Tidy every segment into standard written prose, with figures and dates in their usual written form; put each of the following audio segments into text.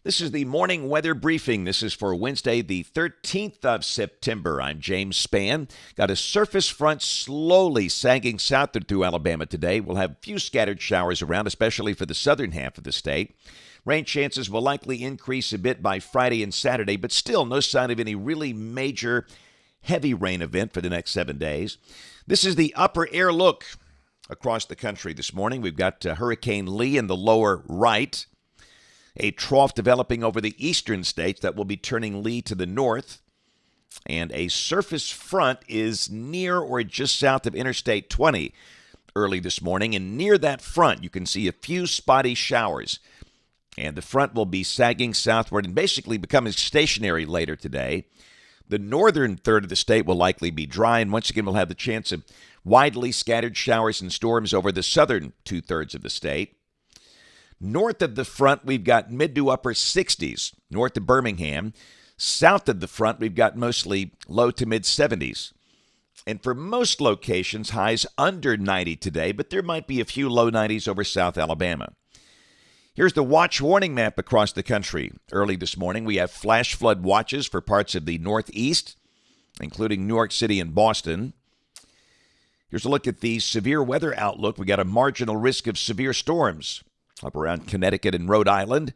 This is the morning weather briefing. This is for Wednesday, the 13th of September. I'm James Spann. Got a surface front slowly sagging south through Alabama today. We'll have a few scattered showers around, especially for the southern half of the state. Rain chances will likely increase a bit by Friday and Saturday, but still no sign of any really major heavy rain event for the next 7 days. This is the upper air look across the country this morning. We've got Hurricane Lee in the lower right. A trough developing over the eastern states that will be turning Lee to the north. And a surface front is near or just south of Interstate 20 early this morning. And near that front, you can see a few spotty showers. And the front will be sagging southward and basically becoming stationary later today. The northern third of the state will likely be dry. And once again, we'll have the chance of widely scattered showers and storms over the southern two-thirds of the state. North of the front, we've got mid to upper 60s, north of Birmingham. South of the front, we've got mostly low to mid 70s. And for most locations, highs under 90 today, but there might be a few low 90s over South Alabama. Here's the watch warning map across the country. Early this morning, we have flash flood watches for parts of the Northeast, including New York City and Boston. Here's a look at the severe weather outlook. We got a marginal risk of severe storms up around Connecticut and Rhode Island,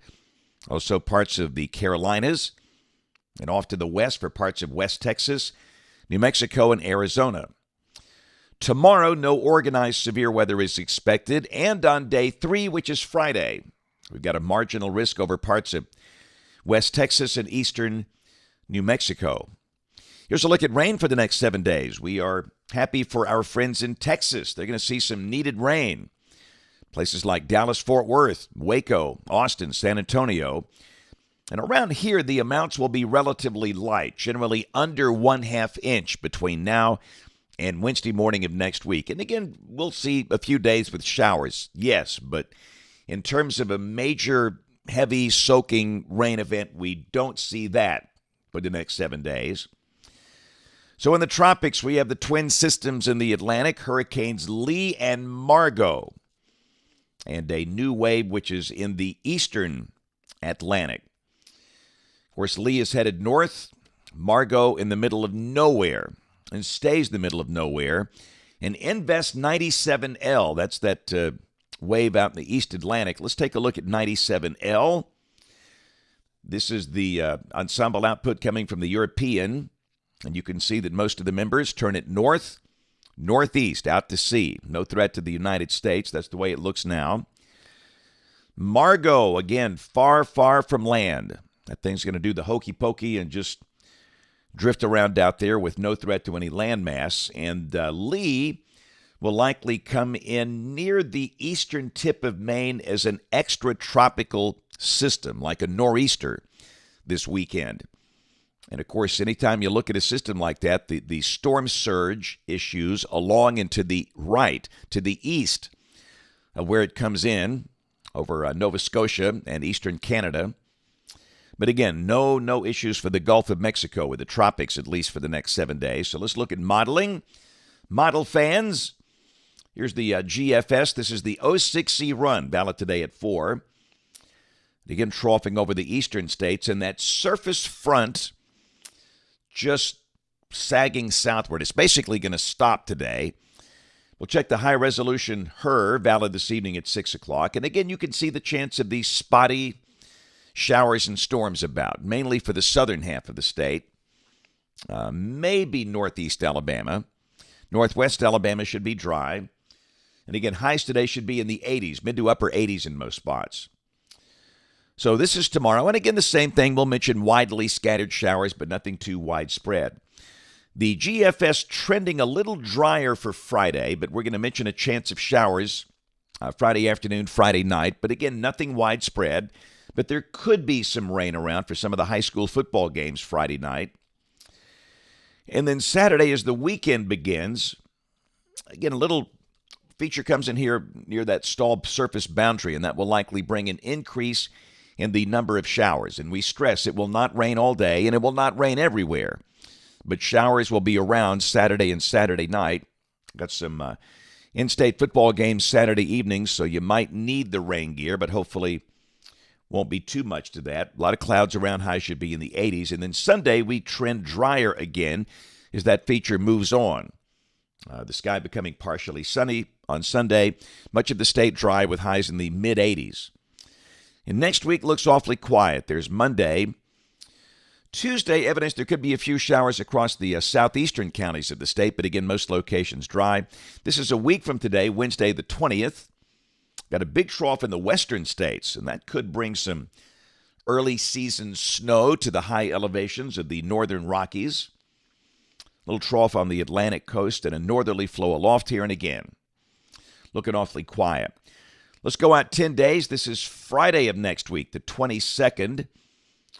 also parts of the Carolinas, and off to the west for parts of West Texas, New Mexico, and Arizona. Tomorrow, no organized severe weather is expected, and on day 3, which is Friday, we've got a marginal risk over parts of West Texas and eastern New Mexico. Here's a look at rain for the next 7 days. We are happy for our friends in Texas. They're going to see some needed rain. Places like Dallas, Fort Worth, Waco, Austin, San Antonio. And around here, the amounts will be relatively light, generally under 1/2 inch between now and Wednesday morning of next week. And again, we'll see a few days with showers, yes, but in terms of a major heavy soaking rain event, we don't see that for the next 7 days. So in the tropics, we have the twin systems in the Atlantic, Hurricanes Lee and Margot, and a new wave which is in the eastern Atlantic. Of course, Lee is headed north, Margot in the middle of nowhere, and stays in the middle of nowhere. And Invest 97L, that's that wave out in the East Atlantic. Let's take a look at 97L. This is the ensemble output coming from the European, and you can see that most of the members turn it north, northeast, out to sea. No threat to the United States. That's the way it looks now. Margot, again, far, far from land. That thing's going to do the hokey pokey and just drift around out there with no threat to any landmass. And Lee will likely come in near the eastern tip of Maine as an extratropical system, like a nor'easter this weekend. And, of course, anytime you look at a system like that, the storm surge issues along and to the right, to the east of where it comes in over Nova Scotia and eastern Canada. But, again, no issues for the Gulf of Mexico with the tropics, at least for the next 7 days. So let's look at modeling. Model fans, here's the GFS. This is the 06C run, valid today at 4. Again, troughing over the eastern states, and that surface front just sagging southward. It's basically going to stop today. We'll check the high-resolution HER, valid this evening at 6 o'clock. And again, you can see the chance of these spotty showers and storms about, mainly for the southern half of the state. Maybe northeast Alabama. Northwest Alabama should be dry. And again, highs today should be in the 80s, mid to upper 80s in most spots. So this is tomorrow, and again, the same thing. We'll mention widely scattered showers, but nothing too widespread. The GFS trending a little drier for Friday, but we're going to mention a chance of showers Friday afternoon, Friday night. But again, nothing widespread, but there could be some rain around for some of the high school football games Friday night. And then Saturday, as the weekend begins, again, a little feature comes in here near that stalled surface boundary, and that will likely bring an increase in the number of showers. And we stress it will not rain all day, and it will not rain everywhere. But showers will be around Saturday and Saturday night. Got some in-state football games Saturday evening, so you might need the rain gear, but hopefully Won't be too much to that. A lot of clouds around, high should be in the 80s. And then Sunday, we trend drier again as that feature moves on. The sky becoming partially sunny on Sunday. Much of the state dry with highs in the mid-80s. And next week looks awfully quiet. There's Monday. Tuesday, evidence there could be a few showers across the southeastern counties of the state, but again, most locations dry. This is a week from today, Wednesday the 20th. Got a big trough in the western states, and that could bring some early season snow to the high elevations of the northern Rockies. A little trough on the Atlantic coast and a northerly flow aloft here and again. Looking awfully quiet. Let's go out 10 days. This is Friday of next week, the 22nd.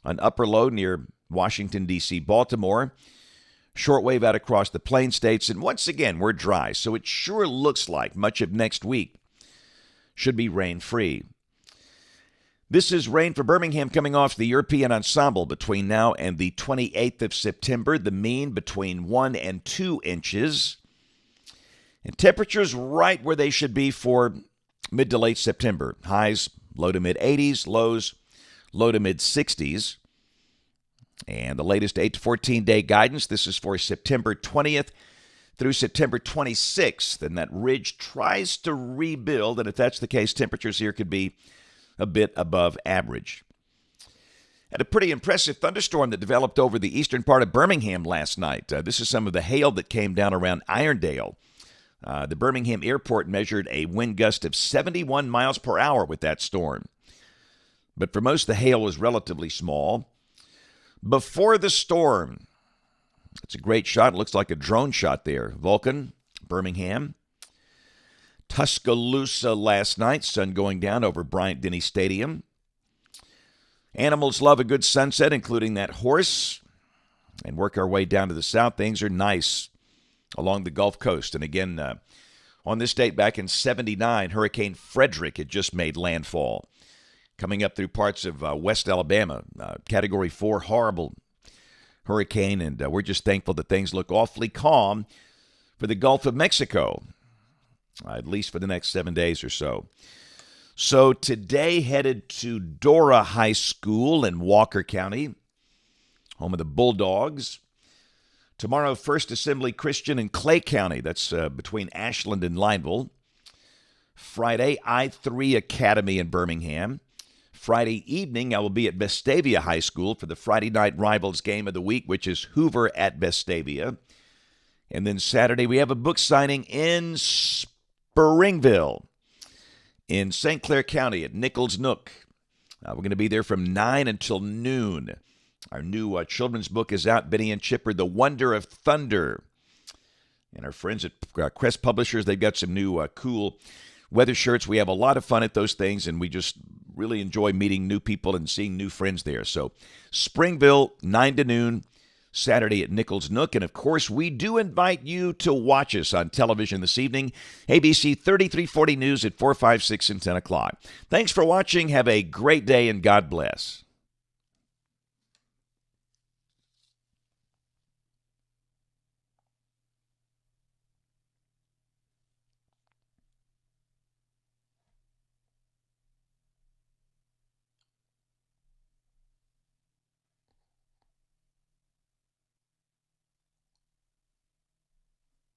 An upper low near Washington, D.C., Baltimore. Shortwave out across the plain states. And once again, we're dry, so it sure looks like much of next week should be rain-free. This is rain for Birmingham coming off the European ensemble between now and the 28th of September. The mean between 1 and 2 inches. And temperatures right where they should be for mid to late September. Highs low to mid-80s, lows low to mid-60s. And the latest 8 to 14-day guidance, this is for September 20th through September 26th. And that ridge tries to rebuild, and if that's the case, temperatures here could be a bit above average. Had a pretty impressive thunderstorm that developed over the eastern part of Birmingham last night. This is some of the hail that came down around Irondale. The Birmingham airport measured a wind gust of 71 miles per hour with that storm. But for most, the hail was relatively small. Before the storm, it's a great shot. It looks like a drone shot there. Vulcan, Birmingham. Tuscaloosa last night, sun going down over Bryant-Denny Stadium. Animals love a good sunset, including that horse. And work our way down to the south. Things are nice along the Gulf Coast. And again, on this date back in 79, Hurricane Frederick had just made landfall. Coming up through parts of West Alabama. Category 4, horrible hurricane. And we're just thankful that things look awfully calm for the Gulf of Mexico. At least for the next 7 days or so. So today headed to Dora High School in Walker County, home of the Bulldogs. Tomorrow, First Assembly Christian in Clay County. That's between Ashland and Lineville. Friday, I-3 Academy in Birmingham. Friday evening, I will be at Vestavia High School for the Friday night rivals game of the week, which is Hoover at Vestavia. And then Saturday, we have a book signing in Springville in St. Clair County at Nichols Nook. We're going to be there from 9 until noon. Our new children's book is out, Benny and Chipper, The Wonder of Thunder. And our friends at Crest Publishers, they've got some new cool weather shirts. We have a lot of fun at those things, and we just really enjoy meeting new people and seeing new friends there. So Springville, 9 to noon. Saturday at Nichols Nook. And, of course, we do invite you to watch us on television this evening. ABC 3340 News at 4, 5, 6, and 10 o'clock. Thanks for watching. Have a great day, and God bless.